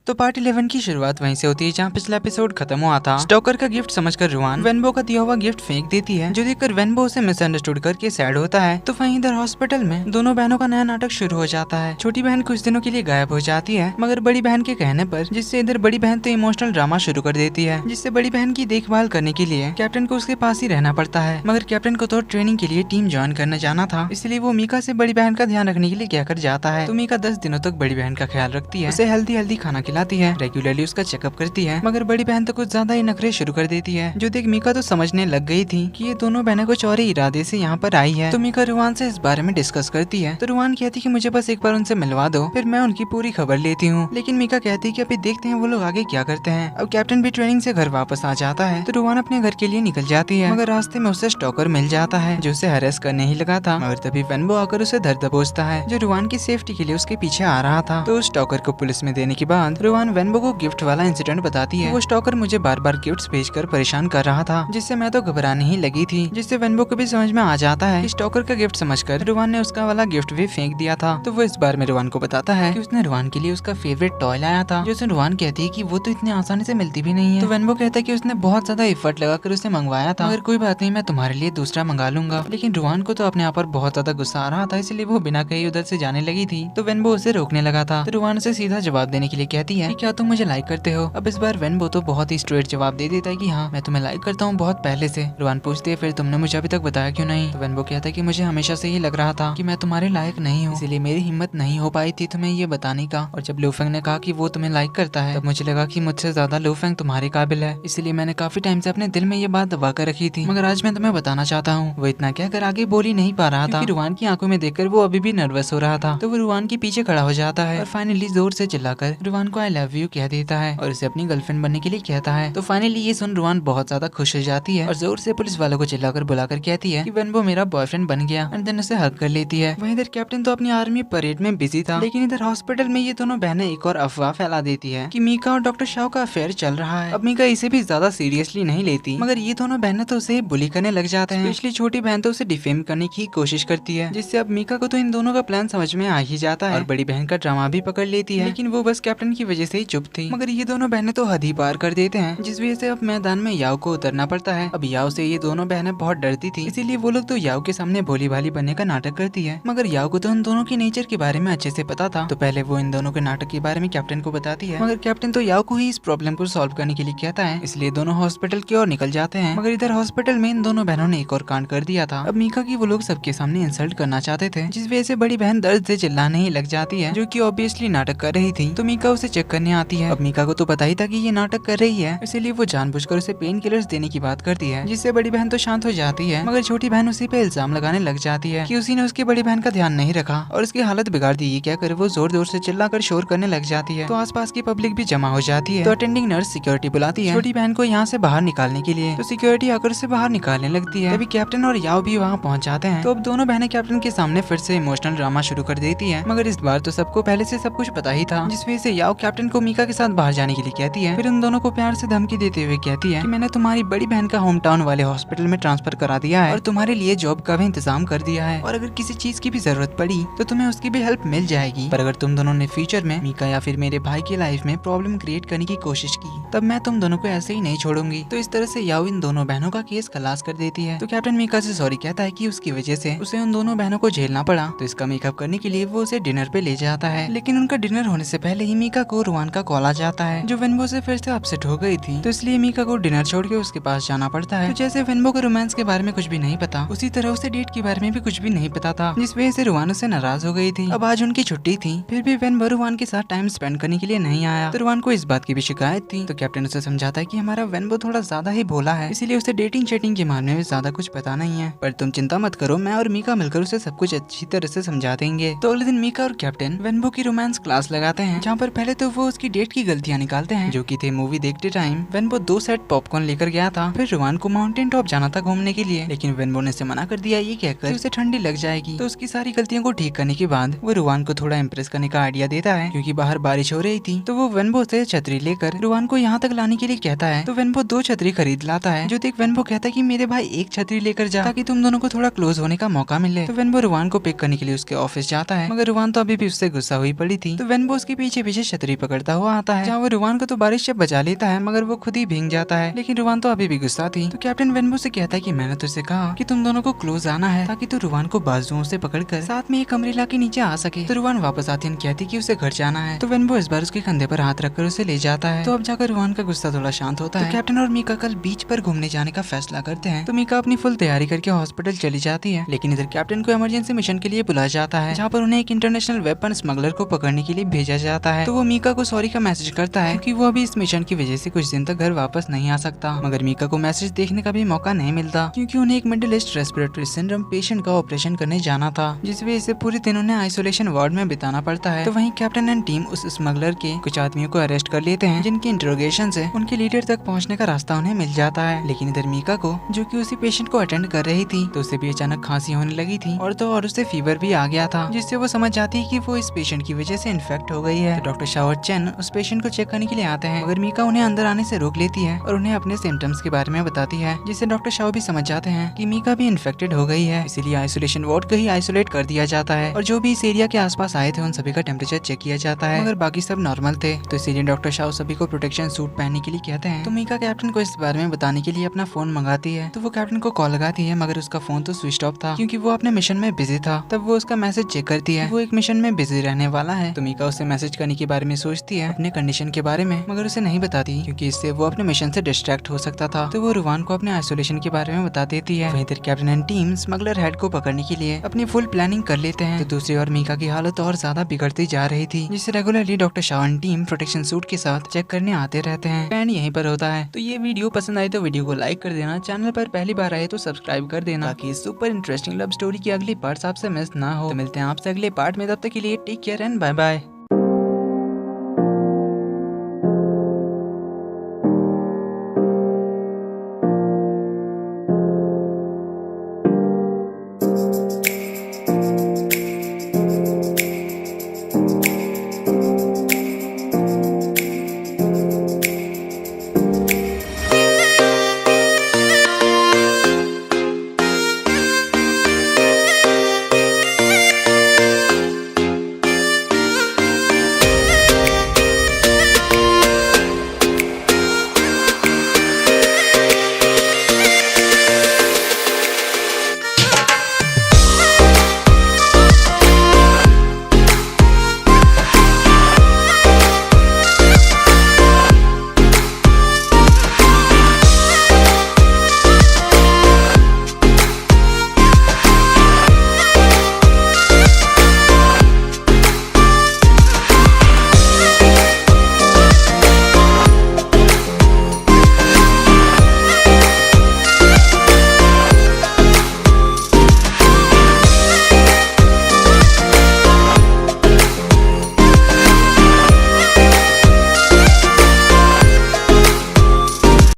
तो पार्ट 11 की शुरुआत वहीं से होती है जहाँ पिछला एपिसोड खत्म हुआ था। स्टॉकर का गिफ्ट समझकर रुआन वेनबो का दिया हुआ गिफ्ट फेंक देती है, जो देखकर वेनबो उसे मिसअंडरस्टूड करके सैड होता है। तो वहीं इधर हॉस्पिटल में दोनों बहनों का नया नाटक शुरू हो जाता है। छोटी बहन कुछ दिनों के लिए गायब हो जाती है मगर बड़ी बहन के कहने पर, जिससे इधर बड़ी बहन तो इमोशनल ड्रामा शुरू कर देती है, जिससे बड़ी बहन की देखभाल करने के लिए कैप्टन को उसके पास ही रहना पड़ता है। मगर कैप्टन को तो ट्रेनिंग के लिए टीम ज्वाइन करने जाना था, इसलिए वो मीका से बड़ी बहन का ध्यान रखने के लिए कहकर जाता है। तो मीका 10 दिनों तक बड़ी बहन का ख्याल रखती है, उसे हेल्दी खाना खिलाती है, रेगुलरली उसका चेकअप करती है। मगर बड़ी बहन तो कुछ ज्यादा ही नखरे शुरू कर देती है, जो देख मीका तो समझने लग गई थी कि ये दोनों बहनें कुछ और ही इरादे से यहाँ पर आई है। तो मीका रुआन से इस बारे में डिस्कस करती है। तो रुआन कहती कि मुझे बस एक बार उनसे मिलवा दो, फिर मैं उनकी पूरी खबर लेती हूँ। लेकिन मीका कहती कि अभी देखते हैं वो लोग आगे क्या करते हैं। अब कैप्टन भी ट्रेनिंग से घर वापस आ जाता है, तो रुआन अपने घर के लिए निकल जाती है। मगर रास्ते में उसे स्टॉकर मिल जाता है, जो उसे हरेस करने ही लगा था। मगर तभी वेनबो आकर उसे धर दबोचता है, जो रुआन की सेफ्टी के लिए उसके पीछे आ रहा था। तो उस स्टॉकर को पुलिस में देने के बाद रुआन वेनबो को गिफ्ट वाला इंसिडेंट बताती है। वो स्टॉकर मुझे बार बार गिफ्ट्स भेजकर परेशान कर रहा था, जिससे मैं तो घबराने ही लगी थी। जिससे वेनबो को भी समझ में आ जाता है कि स्टॉकर का गिफ्ट समझकर रुआन ने उसका वाला गिफ्ट भी फेंक दिया था। तो वो इस बार में रुआन को बताता है कि उसने रुआन के लिए उसका फेवरेट टॉय लाया था, जो उसे रुआन कहती है कि वो तो इतनी आसानी से मिलती भी नहीं है। तो वेनबो कहता है कि उसने बहुत ज्यादा एफर्ट लगाकर उसे मंगवाया था, मगर कोई बात नहीं, मैं तुम्हारे लिए दूसरा मंगा लूंगा। लेकिन रुआन को तो अपने आप पर बहुत ज्यादा गुस्सा आ रहा था, इसलिए वो बिना कहीं उधर से जाने लगी थी। तो वेनबो उसे रोकने लगा था। तो रुआन उसे सीधा जवाब देने के लिए कहती है कि क्या तुम मुझे लाइक करते हो। अब इस बार वेनबो तो बहुत ही स्ट्रेट जवाब दे देता है कि हाँ, मैं तुम्हें लाइक करता हूँ बहुत पहले से। रुआन पूछती है फिर तुमने मुझे अभी तक बताया क्यों नहीं। तो वेनबो कहता है कि मुझे हमेशा से ही लग रहा था कि मैं तुम्हारे लायक नहीं हूँ, इसीलिए मेरी हिम्मत नहीं हो पाई थी तुम्हें ये बताने का। और जब लूफेंग ने कहा कि वो तुम्हें लाइक करता है, तब मुझे लगा कि मुझसे ज्यादा लूफेंग तुम्हारे काबिल है, इसलिए मैंने काफी टाइम से अपने दिल में ये बात दबा कर रखी थी। मगर आज मैं तुम्हें बताना चाहता हूँ। वो इतना कहकर आगे बोल ही नहीं पा रहा था, रुआन की आंखों में देखकर वो अभी भी नर्वस हो रहा था। तो वो रुआन के पीछे खड़ा हो जाता है और फाइनली जोर से चिल्लाकर रुआन को आई लव यू कह देता है और उसे अपनी गर्लफ्रेंड बनने के लिए कहता है। तो फाइनली ये सुन रुआन बहुत ज्यादा खुश हो जाती है और जोर से पुलिस वालों को चिल्लाकर बुलाकर कहती है कि वेनबो मेरा बॉयफ्रेंड बन गया, एंड देन उसे हग कर लेती है। वहीं इधर कैप्टन तो अपनी आर्मी परेड में बिजी था, लेकिन इधर हॉस्पिटल में ये दोनों बहनें एक और अफवाह फैला देती है कि मीका और डॉक्टर शाओ का अफेयर चल रहा है। अब मीका इसे भी ज्यादा सीरियसली नहीं लेती, मगर ये दोनों बहनें तो उसे बुली करने लग जाते हैं। स्पेशली छोटी बहन तो उसे डिफेम करने की कोशिश करती है, जिससे अब मीका को तो इन दोनों का प्लान समझ में आ ही जाता है और बड़ी बहन का ड्रामा भी पकड़ लेती है। लेकिन वो बस कैप्टन की वजह से ही चुप थी। मगर ये दोनों बहनें तो हद ही पार कर देते हैं, जिस वजह से अब मैदान में याओ को उतरना पड़ता है। अब याओ से ये दोनों बहनें बहुत डरती थी, इसीलिए वो लोग तो याओ के सामने भोली भाली बनने का नाटक करती है। मगर याओ को तो उन दोनों के नेचर के बारे में अच्छे से पता था, तो पहले वो इन दोनों के नाटक के बारे में कैप्टन को बताती है। मगर कैप्टन तो याओ को ही इस प्रॉब्लम को सॉल्व करने के लिए कहता है, इसलिए दोनों हॉस्पिटल की ओर निकल जाते हैं। मगर इधर हॉस्पिटल में इन दोनों बहनों ने एक और कांड कर दिया था। अब मीका की वो लोग सबके सामने इंसल्ट करना चाहते थे, जिस वजह से बड़ी बहन दर्द से चिल्लाने ही लग जाती है, जो कि ऑब्वियसली नाटक कर रही थी। तो मीका उसे चेक करने आती है। अब मीका को तो पता ही था कि ये नाटक कर रही है, इसीलिए वो जानबूझकर उसे पेन किलर्स देने की बात करती है, जिससे बड़ी बहन तो शांत हो जाती है। मगर छोटी बहन उसी पे इल्जाम लगाने लग जाती है कि उसी ने उसकी बड़ी बहन का ध्यान नहीं रखा और उसकी हालत बिगाड़ दी। ये क्या कर वो जोर जोर से चिल्लाकर शोर करने लग जाती है। तो आसपास की पब्लिक भी जमा हो जाती है। तो अटेंडिंग नर्स सिक्योरिटी बुलाती है छोटी बहन को यहाँ से बाहर निकालने के लिए। तो सिक्योरिटी आकर उसे बाहर निकालने लगती है। तभी कैप्टन और याओ भी वहाँ पहुँच जाते हैं। तो अब दोनों बहनें कैप्टन के सामने फिर से इमोशनल ड्रामा शुरू कर देती है। मगर इस बार तो सबको पहले से सब कुछ पता ही था, जिस वजह से याओ कैप्टन को मीका के साथ बाहर जाने के लिए कहती है। फिर उन दोनों को प्यार से धमकी देते हुए कहती है कि मैंने तुम्हारी बड़ी बहन का होम टाउन वाले हॉस्पिटल में ट्रांसफर करा दिया है और तुम्हारे लिए जॉब का भी इंतजाम कर दिया है, और अगर किसी चीज की भी जरूरत पड़ी तो तुम्हें उसकी भी हेल्प मिल जाएगी। पर अगर तुम दोनों ने फ्यूचर में मीका या फिर मेरे भाई की लाइफ में प्रॉब्लम क्रिएट करने की कोशिश की, तब मैं तुम दोनों को ऐसे ही नहीं छोड़ूंगी। तो इस तरह से याओ इन दोनों बहनों का केस खलास कर देती है। तो कैप्टन मीका से सॉरी कहता है कि उसकी वजह से उसे उन दोनों बहनों को झेलना पड़ा। तो इसका मेकअप करने के लिए वो उसे डिनर पे ले जाता है। लेकिन उनका डिनर होने से पहले ही मीका को रुआन का कॉल आ जाता है, जो वेनबो से फिर से अपसेट हो गई थी। तो इसलिए मीका को डिनर छोड़ के उसके पास जाना पड़ता है। तो जैसे वेनबो को रोमांस के बारे में कुछ भी नहीं पता, उसी तरह उसे डेट के बारे में भी कुछ भी नहीं पता था, जिस वजह से रुआन उससे नाराज हो गई थी। अब आज उनकी छुट्टी थी, फिर भी वेनबो रुआन के साथ टाइम स्पेंड करने के लिए नहीं आया। तो रुआन को इस बात की भी शिकायत थी। तो कैप्टन उसे समझाता है कि हमारा वेनबो थोड़ा ज्यादा ही भोला है, इसीलिए उसे डेटिंग चैटिंग के मामले में ज्यादा कुछ पता नहीं है। पर तुम चिंता मत करो, मैं और मीका मिलकर उसे सब कुछ अच्छी तरह से समझा देंगे। तो अगले दिन मीका और कैप्टन वेनबो की रोमांस क्लास लगाते हैं, जहाँ पर पहले तो वो उसकी डेट की गलतियाँ निकालते हैं, जो की थे मूवी देखते टाइम वेनबो 2 सेट पॉपकॉर्न लेकर गया था। फिर रुआन को माउंटेन टॉप जाना था घूमने के लिए, लेकिन वेनबो ने उसे मना कर दिया, ये कहकर उसे ठंडी लग जाएगी। तो उसकी सारी गलतियों को ठीक करने के बाद वो रुआन को थोड़ा इम्प्रेस करने का आइडिया देता है, क्योंकि बाहर बारिश हो रही थी। तो वो वेनबो से छतरी लेकर रुआन को यहाँ तक लाने के लिए कहता है। तो वेनबो 2 छतरी खरीद लाता है, जो देख वेनबो कहता है कि मेरे भाई एक छतरी लेकर जा, ताकि तुम दोनों को थोड़ा क्लोज होने का मौका मिले। तो वेनबो रुआन को पिक करने के लिए उसके ऑफिस जाता है, मगर रुआन तो अभी भी उससे गुस्सा हुई पड़ी थी। तो वेनबो उसके पीछे पीछे छतरी छुरी पकड़ता हुआ आता है, जहाँ वो रुवान को तो बारिश से बचा लेता है मगर वो खुद ही भीग जाता है। लेकिन रुवान तो अभी भी गुस्सा थी, तो कैप्टन वेनबो से कहता है कि मैंने तुझसे कहा कि तुम दोनों को क्लोज आना है ताकि तू रुवान को बाजुओं से पकड़कर साथ में एक अम्ब्रेला के नीचे आ सके। तो रुवान वापस आती है, कहती कि उसे घर जाना है। तो वेनबो इस बार उसके कंधे पर हाथ रखकर उसे ले जाता है। तो अब जाकर रुवान का गुस्सा थोड़ा शांत होता है। कैप्टन और मीका कल बीच पर घूमने जाने का फैसला करते हैं। तो मीका अपनी फुल तैयारी करके हॉस्पिटल चली जाती है, लेकिन इधर कैप्टन को इमरजेंसी मिशन के लिए बुलाया जाता है, जहाँ पर उन्हें एक इंटरनेशनल वेपन स्मगलर को पकड़ने के लिए भेजा जाता है। तो वो मीका को सॉरी का मैसेज करता है क्योंकि वो अभी इस मिशन की वजह से कुछ दिन तक घर वापस नहीं आ सकता। मगर मीका को मैसेज देखने का भी मौका नहीं मिलता क्योंकि उन्हें एक middle east respiratory syndrome patient का ऑपरेशन करने जाना था, जिस वजह से पूरे दिन उन्हें आइसोलेशन वार्ड में बिताना पड़ता है। तो वहीं कैप्टन एंड टीम उस स्मगलर के कुछ आदमियों को अरेस्ट कर लेते हैं, जिनकी इंटरोगेशन से उनके लीडर तक पहुंचने का रास्ता उन्हें मिल जाता है। लेकिन इधर मीका को, जो कि उसी पेशेंट को अटेंड कर रही थी, तो उसे भी अचानक खांसी होने लगी थी और तो और उसे फीवर भी आ गया था, जिससे वो समझ जाती है कि वो इस पेशेंट की वजह से इन्फेक्ट हो गई है। तो डॉक्टर शाओ चेन उस पेशेंट को चेक करने के लिए आते हैं, मगर मीका उन्हें अंदर आने से रोक लेती है और उन्हें अपने सिम्टम्स के बारे में बताती है, जिससे डॉक्टर शाओ भी समझ जाते हैं कि मीका भी इन्फेक्टेड हो गई है। इसीलिए आइसोलेशन वार्ड को ही आइसोलेट कर दिया जाता है और जो भी इस एरिया के आसपास आए थे उन सभी का टेम्परेचर चेक किया जाता है, मगर बाकी सब नॉर्मल थे। तो इसीलिए डॉक्टर शाओ सभी को प्रोटेक्शन सूट पहनने के लिए कहते हैं। तो मीका कैप्टन को इस बारे में बताने के लिए अपना फोन मंगाती है। तो वो कैप्टन को कॉल लगाती है, मगर उसका फोन तो स्विच ऑफ था क्योंकि वो अपने मिशन में बिजी था। तब वो उसका मैसेज चेक करती है, वो एक मिशन में बिजी रहने वाला है। तो मीका उससे मैसेज करने के बारे में सोचती है, अपने कंडीशन के बारे में, मगर उसे नहीं बताती क्योंकि इससे वो अपने मिशन से डिस्ट्रैक्ट हो सकता था। तो वो रुवान को अपने आइसोलेशन के बारे में बता देती है। वहीं इधर captain and team smuggler head को पकड़ने के लिए अपनी फुल प्लानिंग कर लेते हैं। तो दूसरी ओर मीका की हालत और ज्यादा बिगड़ती जा रही थी, जिससे regularly doctor Shao and team protection suit के साथ चेक करने आते रहते हैं। एंड यहीं पर होता है। तो ये वीडियो पसंद आई तो वीडियो को लाइक कर देना, चैनल पर पहली बार आए तो सब्सक्राइब कर देना ताकि सुपर इंटरेस्टिंग लव स्टोरी की अगली पार्ट्स आपसे मिस ना हो। तो मिलते हैं आपसे अगले पार्ट में, तब तक के लिए take care and bye bye.